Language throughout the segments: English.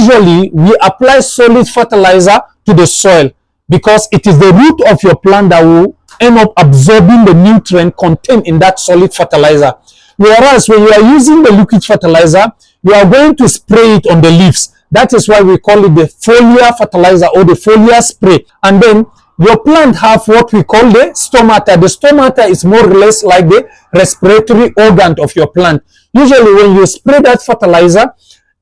usually we apply solid fertilizer to the soil because it is the root of your plant that will end up absorbing the nutrient contained in that solid fertilizer. Whereas when you are using the liquid fertilizer, you are going to spray it on the leaves. That is why we call it the foliar fertilizer or the foliar spray. And then your plant have what we call the stomata. The stomata is more or less like the respiratory organ of your plant. Usually when you spray that fertilizer,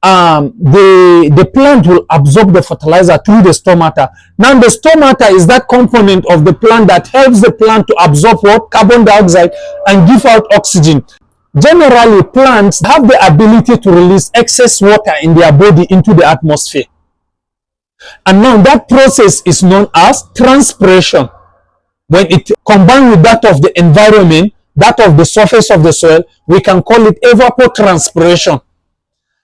the plant will absorb the fertilizer through the stomata. Now the stomata is that component of the plant that helps the plant to absorb what? Carbon dioxide and give out oxygen. Generally, plants have the ability to release excess water in their body into the atmosphere. And now that process is known as transpiration. When it combined with that of the environment, that of the surface of the soil, we can call it evapotranspiration.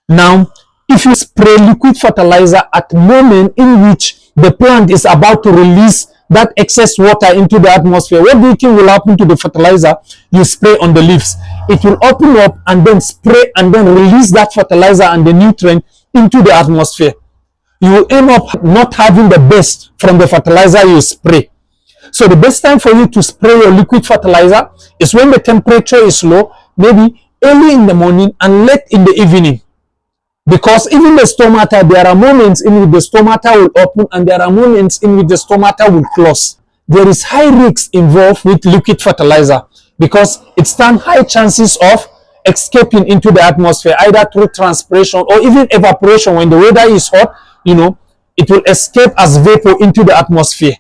Now, if you spray liquid fertilizer at the moment in which the plant is about to release that excess water into the atmosphere, what do you think will happen to the fertilizer you spray on the leaves? It will open up and then spray and then release that fertilizer and the nutrient into the atmosphere. You will end up not having the best from the fertilizer you spray. So the best time for you to spray your liquid fertilizer is when the temperature is low, maybe early in the morning and late in the evening. Because even the stomata, there are moments in which the stomata will open and there are moments in which the stomata will close. There is high risk involved with liquid fertilizer because it stands high chances of escaping into the atmosphere, either through transpiration or even evaporation. When the weather is hot, it will escape as vapor into the atmosphere.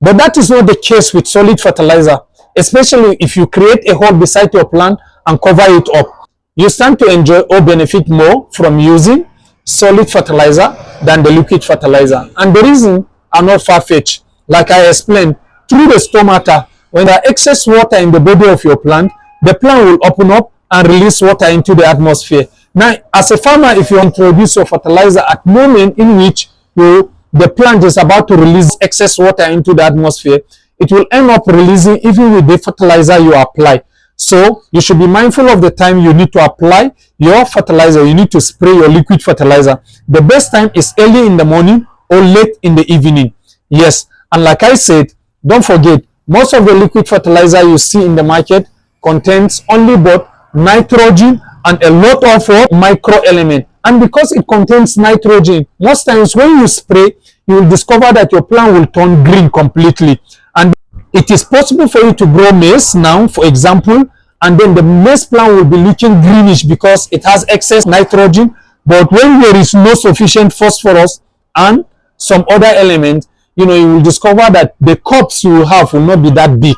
But that is not the case with solid fertilizer, especially if you create a hole beside your plant and cover it up. You stand to enjoy or benefit more from using solid fertilizer than the liquid fertilizer. And the reason are not far-fetched. Like I explained, through the stomata, when there is excess water in the body of your plant, the plant will open up and release water into the atmosphere. Now, as a farmer, if you introduce your fertilizer at the moment in which the plant is about to release excess water into the atmosphere, it will end up releasing even with the fertilizer you apply. So you should be mindful of the time you need to apply your fertilizer. You need to spray your liquid fertilizer. The best time is early in the morning or late in the evening. Yes, and like I said, don't forget, most of the liquid fertilizer you see in the market contains only both nitrogen and a lot of micro element. And because it contains nitrogen, most times when you spray, you will discover that your plant will turn green completely. And it is possible for you to grow maize now, for example, and then the maize plant will be looking greenish because it has excess nitrogen. But when there is no sufficient phosphorus and some other element, you will discover that the crops you have will not be that big.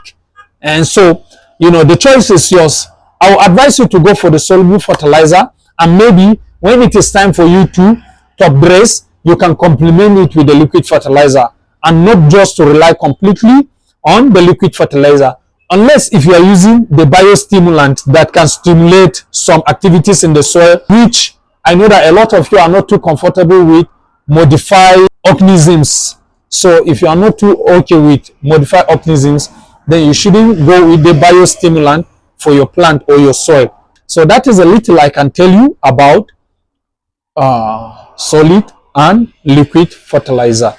And so, the choice is yours. I will advise you to go for the soluble fertilizer, and maybe when it is time for you to top dress, you can complement it with the liquid fertilizer and not just to rely completely on the liquid fertilizer. Unless if you are using the biostimulant that can stimulate some activities in the soil, which I know that a lot of you are not too comfortable with modified organisms. So if you are not too okay with modified organisms, then you shouldn't go with the biostimulant for your plant or your soil. So that is a little I can tell you about solid and liquid fertilizer.